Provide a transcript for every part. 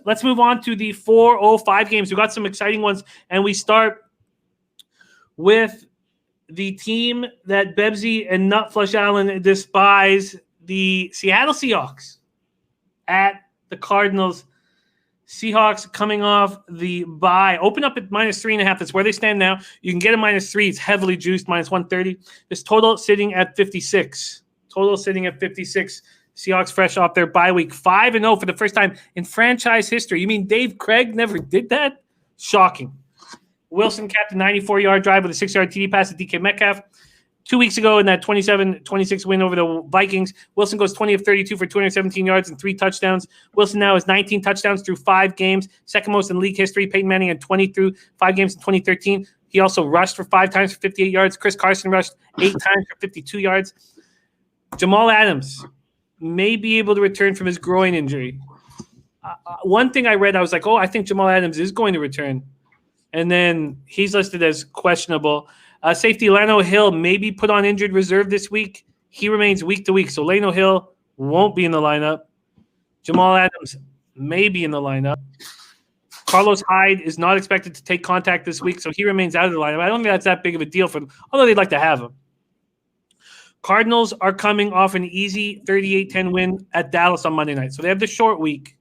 Let's move on to the 4:05 games. We got some exciting ones, and we start with the team that Bebsy and Nutflush Allen despise, the Seattle Seahawks at the Cardinals. Seahawks coming off the bye. Open up at -3.5. That's where they stand now. You can get a -3. It's heavily juiced, -130. This total sitting at 56. Seahawks fresh off their bye week, 5-0 for the first time in franchise history. You mean Dave Craig never did that? Shocking. Wilson capped a 94-yard drive with a 6-yard TD pass to DK Metcalf. 2 weeks ago in that 27-26 win over the Vikings, Wilson goes 20 of 32 for 217 yards and 3 touchdowns. Wilson now has 19 touchdowns through 5 games, second most in league history. Peyton Manning had 20 through 5 games in 2013. He also rushed for 5 times for 58 yards. Chris Carson rushed 8 times for 52 yards. Jamal Adams may be able to return from his groin injury. One thing I read, I was like, I think Jamal Adams is going to return. And then he's listed as questionable. Safety Lano Hill may be put on injured reserve this week. He remains week to week. So Lano Hill won't be in the lineup. Jamal Adams may be in the lineup. Carlos Hyde is not expected to take contact this week, so he remains out of the lineup. I don't think that's that big of a deal for them, although they'd like to have him. Cardinals are coming off an easy 38-10 win at Dallas on Monday night. So they have the short week.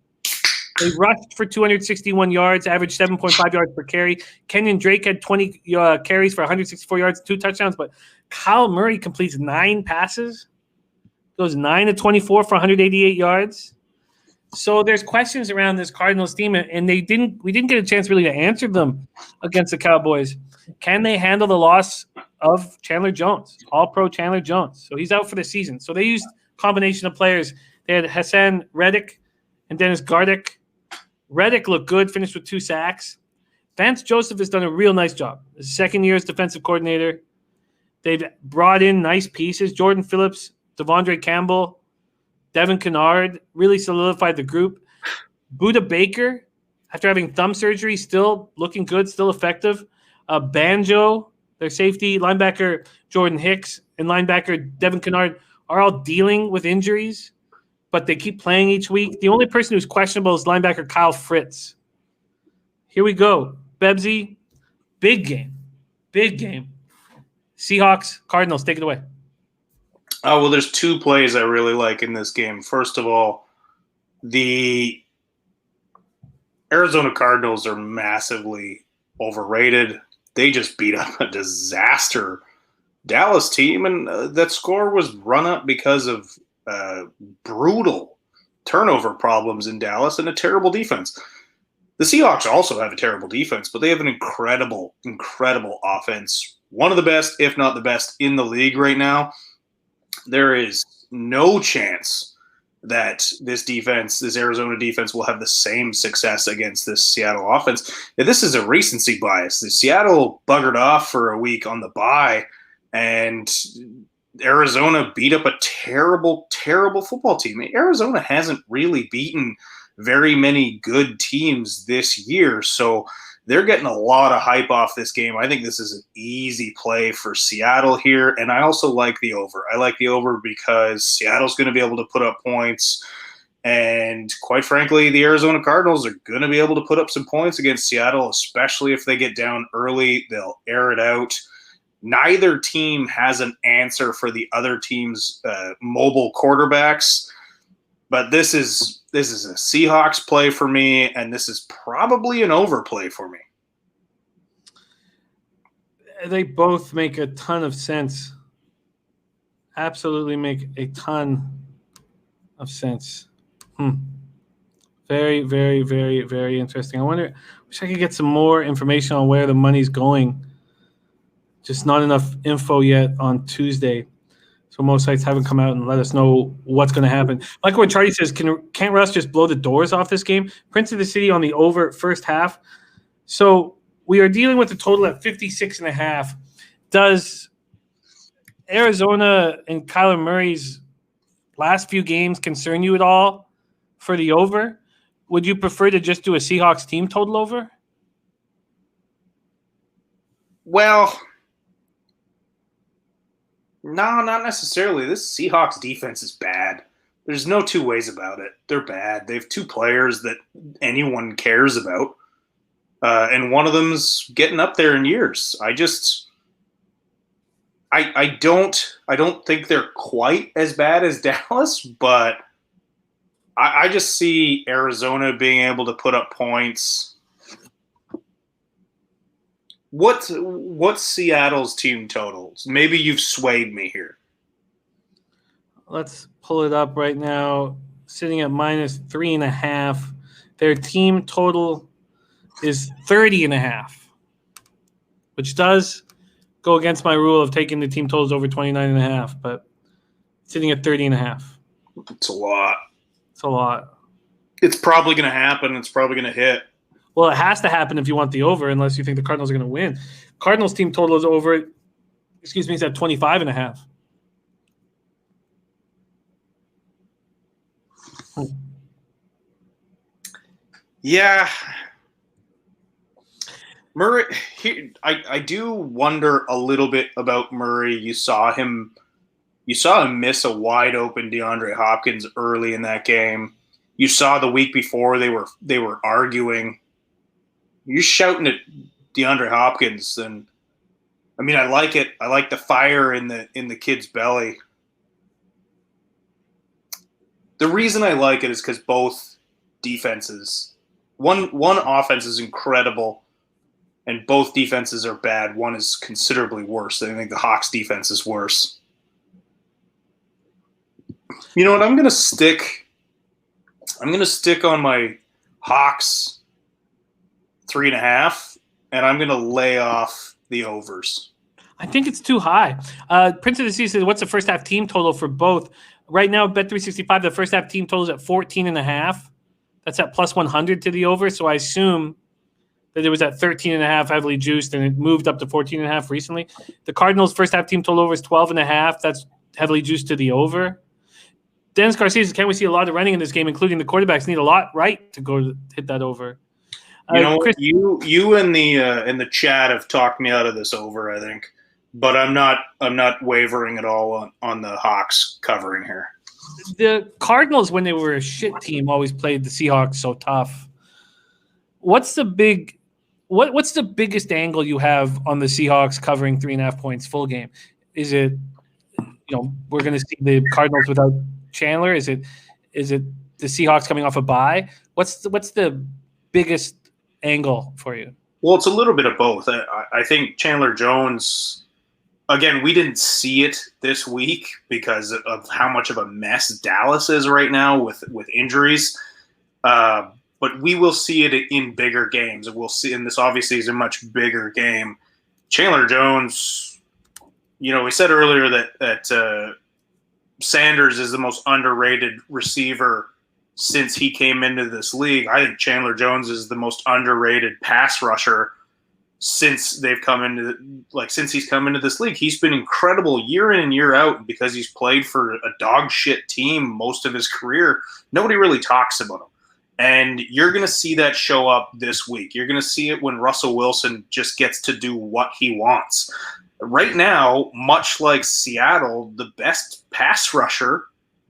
They rushed for 261 yards, averaged 7.5 yards per carry. Kenyon Drake had 20 carries for 164 yards, 2 touchdowns. But Kyle Murray completes 9 passes, goes 9 of 24 for 188 yards. So there's questions around this Cardinals team, and we didn't get a chance really to answer them against the Cowboys. Can they handle the loss of Chandler Jones, All-Pro Chandler Jones? So he's out for the season. So they used a combination of players. They had Hassan Reddick and Dennis Gardeck. Reddick looked good, finished with 2 sacks. Vance Joseph has done a real nice job. His second year as defensive coordinator. They've brought in nice pieces. Jordan Phillips, Devondre Campbell, Devin Kennard really solidified the group. Buda Baker, after having thumb surgery, still looking good, still effective. Banjo, their safety, linebacker Jordan Hicks, and linebacker Devin Kennard are all dealing with injuries, but they keep playing each week. The only person who's questionable is linebacker Kyle Fritz. Here we go. Bebsy, big game. Seahawks, Cardinals, take it away. Oh, well, there's 2 plays I really like in this game. First of all, the Arizona Cardinals are massively overrated. They just beat up a disaster Dallas team, and that score was run up because of brutal turnover problems in Dallas and a terrible defense. The Seahawks also have a terrible defense, but they have an incredible offense. One of the best, if not the best, in the league right now. There is no chance that this Arizona defense, will have the same success against this Seattle offense. Now, this is a recency bias. The Seattle buggered off for a week on the bye, and Arizona beat up a terrible football team. Arizona hasn't really beaten very many good teams this year, so they're getting a lot of hype off this game. I think this is an easy play for Seattle here, and I also like the over. I like the over because Seattle's going to be able to put up points, and quite frankly, the Arizona Cardinals are going to be able to put up some points against Seattle, especially if they get down early. They'll air it out. Neither team has an answer for the other team's mobile quarterbacks, but this is a Seahawks play for me, and this is probably an overplay for me. They both make a ton of sense. Absolutely make a ton of sense. Very, very, very, very interesting. Wish I could get some more information on where the money's going. Just not enough info yet on Tuesday. So most sites haven't come out and let us know what's going to happen. Like what Charlie says, can't Russ just blow the doors off this game? Prince of the City on the over first half. So we are dealing with a total at 56.5. Does Arizona and Kyler Murray's last few games concern you at all for the over? Would you prefer to just do a Seahawks team total over? Well, no, not necessarily. This Seahawks defense is bad. There's no two ways about it. They're bad. They have two players that anyone cares about, and one of them's getting up there in years. I don't think they're quite as bad as Dallas, but I just see Arizona being able to put up points. What's Seattle's team totals? Maybe you've swayed me here. Let's pull it up right now. Sitting at -3.5. Their team total is 30.5, which does go against my rule of taking the team totals over 29.5, but sitting at 30.5. It's a lot. It's a lot. It's probably going to happen. It's probably going to hit. Well, it has to happen if you want the over, unless you think the Cardinals are going to win. Cardinals team total is over. Excuse me, it's at 25.5. Yeah. Murray, I do wonder a little bit about Murray. You saw him miss a wide open DeAndre Hopkins early in that game. You saw the week before they were arguing. You're shouting at DeAndre Hopkins, and I mean, I like it. I like the fire in the kid's belly. The reason I like it is because both defenses, one offense is incredible, and both defenses are bad. One is considerably worse. I think the Hawks defense is worse. You know what? I'm gonna stick on my Hawks 3.5, and I'm gonna lay off the overs. I think it's too high. Prince of the Sea says, "What's the first half team total for both?" Right now, Bet365, the first half team total is at 14.5. That's at +100 to the over. So I assume that it was at 13.5 heavily juiced, and it moved up to 14.5 recently. The Cardinals' first half team total over is 12.5. That's heavily juiced to the over. Dennis Garcia says, "Can we see a lot of running in this game, including the quarterbacks need a lot right to go to hit that over?" You know, Chris, you in the chat have talked me out of this over, I think, but I'm not wavering at all on the Hawks covering here. The Cardinals, when they were a shit team, always played the Seahawks so tough. What's the biggest angle you have on the Seahawks covering 3.5 points full game? Is it, we're going to see the Cardinals without Chandler? Is it the Seahawks coming off a bye? What's the biggest angle for you? Well, it's a little bit of both. I think Chandler Jones, again, we didn't see it this week because of how much of a mess Dallas is right now with injuries. But we will see it in bigger games. We'll see, and this obviously is a much bigger game. Chandler Jones, we said earlier that Sanders is the most underrated receiver since he came into this league. I think Chandler Jones is the most underrated pass rusher since he's come into this league. He's been incredible year in and year out because he's played for a dog shit team most of his career. Nobody really talks about him. And you're going to see that show up this week. You're going to see it when Russell Wilson just gets to do what he wants. Right now, much like Seattle, the best pass rusher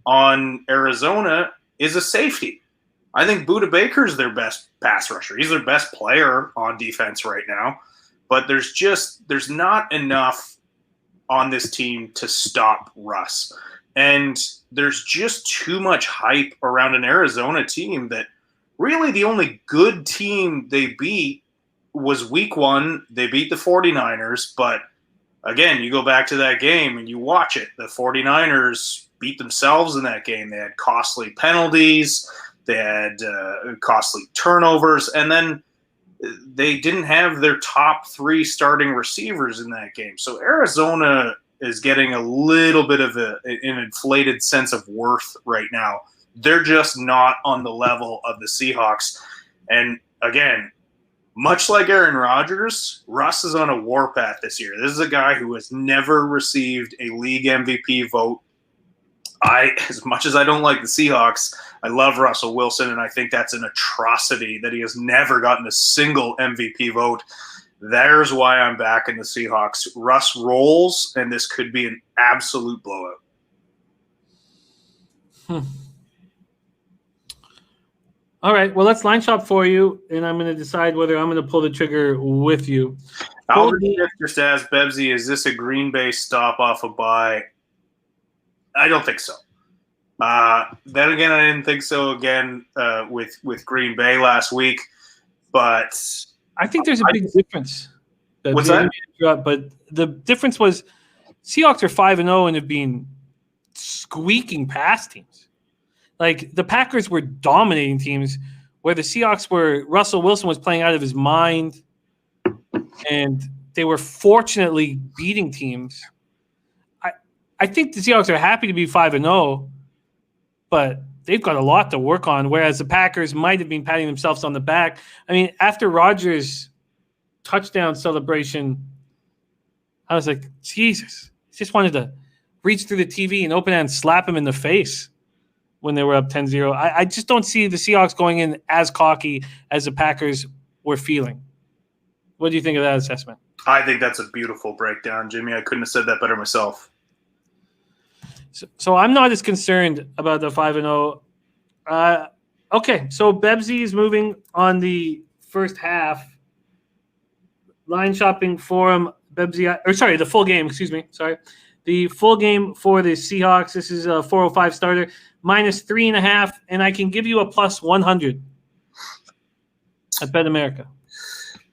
on Arizona is a safety. I think Budda Baker is their best pass rusher. He's their best player on defense right now. But there's not enough on this team to stop Russ. And there's just too much hype around an Arizona team that really the only good team they beat was week 1. They beat the 49ers. But again, you go back to that game and you watch it. The 49ers beat themselves in that game. They had costly penalties. They had costly turnovers. And then they didn't have their top 3 starting receivers in that game. So Arizona is getting a little bit of an inflated sense of worth right now. They're just not on the level of the Seahawks. And again, much like Aaron Rodgers, Russ is on a warpath this year. This is a guy who has never received a league MVP vote. As much as I don't like the Seahawks, I love Russell Wilson, and I think that's an atrocity that he has never gotten a single MVP vote. There's why I'm back in the Seahawks. Russ rolls, and this could be an absolute blowout. All right. Well, let's line shop for you, and I'm going to decide whether I'm going to pull the trigger with you. Albert Smith just asked Bebsy, is this a Green Bay stop off a bye? I don't think so. Then again, I didn't think so again with Green Bay last week. But I think there's a big difference. What's that? But the difference was Seahawks are 5-0 and have been squeaking past teams. Like the Packers were dominating teams where the Seahawks were – Russell Wilson was playing out of his mind, and they were fortunately beating teams. I think the Seahawks are happy to be 5-0, but they've got a lot to work on, whereas the Packers might have been patting themselves on the back. I mean, after Rodgers' touchdown celebration, I was like, Jesus. I just wanted to reach through the TV and open it and slap him in the face when they were up 10-0. I just don't see the Seahawks going in as cocky as the Packers were feeling. What do you think of that assessment? I think that's a beautiful breakdown, Jimmy. I couldn't have said that better myself. So I'm not as concerned about the 5-0. Okay, so Bebsy is moving on the first half. Line shopping forum, Bebsy, or sorry, the full game, excuse me. Sorry. The full game for the Seahawks. This is a 405 starter, -3.5, and I can give you a +100 at Bet America.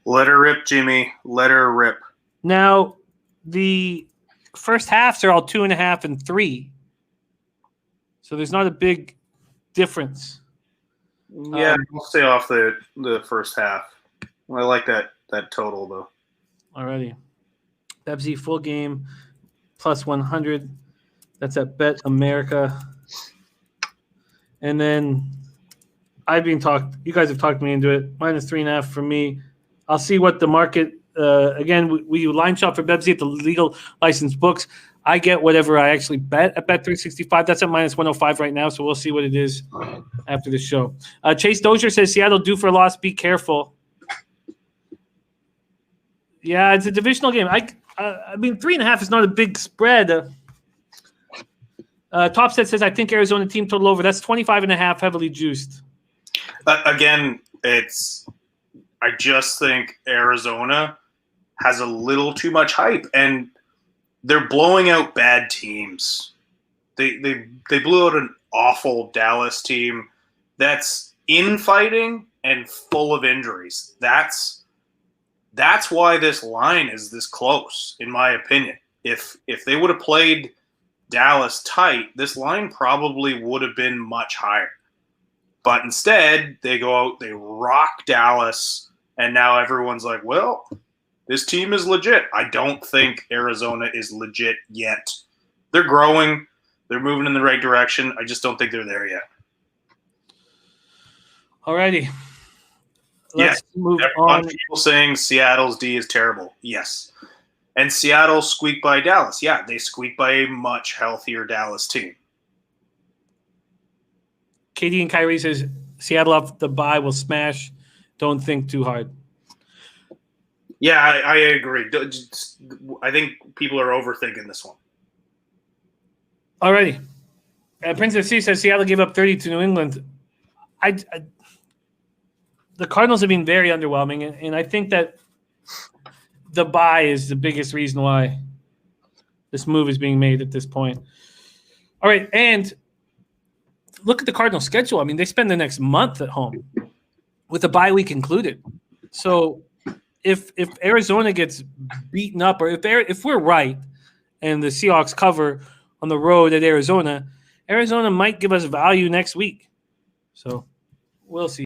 Let her rip, Jimmy. Let her rip. Now, the first halves are all 2.5 and 3. So there's not a big difference. Yeah, we'll stay off the first half. Well, I like that total, though. Alrighty. Bebsy full game +100. That's at Bet America. And then you guys have talked me into it. -3.5 for me. I'll see what the market, again, we line shop for Bebsy at the legal licensed books. I get whatever I actually bet at Bet365. That's at -105 right now, so we'll see what it is after the show. Chase Dozier says, Seattle due for a loss. Be careful. Yeah, it's a divisional game. I mean, 3.5 is not a big spread. Topset says, I think Arizona team total over. That's 25.5 heavily juiced. Again, I just think Arizona has a little too much hype, and they're blowing out bad teams. They blew out an awful Dallas team that's infighting and full of injuries. That's why this line is this close, in my opinion. If they would have played Dallas tight, this line probably would have been much higher. But instead, they go out, they rock Dallas, and now everyone's like, well, this team is legit. I don't think Arizona is legit yet. They're growing. They're moving in the right direction. I just don't think they're there yet. Alrighty. Let's move on. People saying Seattle's D is terrible. Yes. And Seattle squeaked by Dallas. Yeah, they squeaked by a much healthier Dallas team. Katie and Kyrie says Seattle off the bye will smash. Don't think too hard. Yeah, I agree. I think people are overthinking this one. Alrighty. Princess C says Seattle gave up 30 to New England. The Cardinals have been very underwhelming, and I think that the bye is the biggest reason why this move is being made at this point. All right, and look at the Cardinals' schedule. I mean, they spend the next month at home with the bye week included. So if Arizona gets beaten up, or if we're right and the Seahawks cover on the road at Arizona might give us value next week. So we'll see.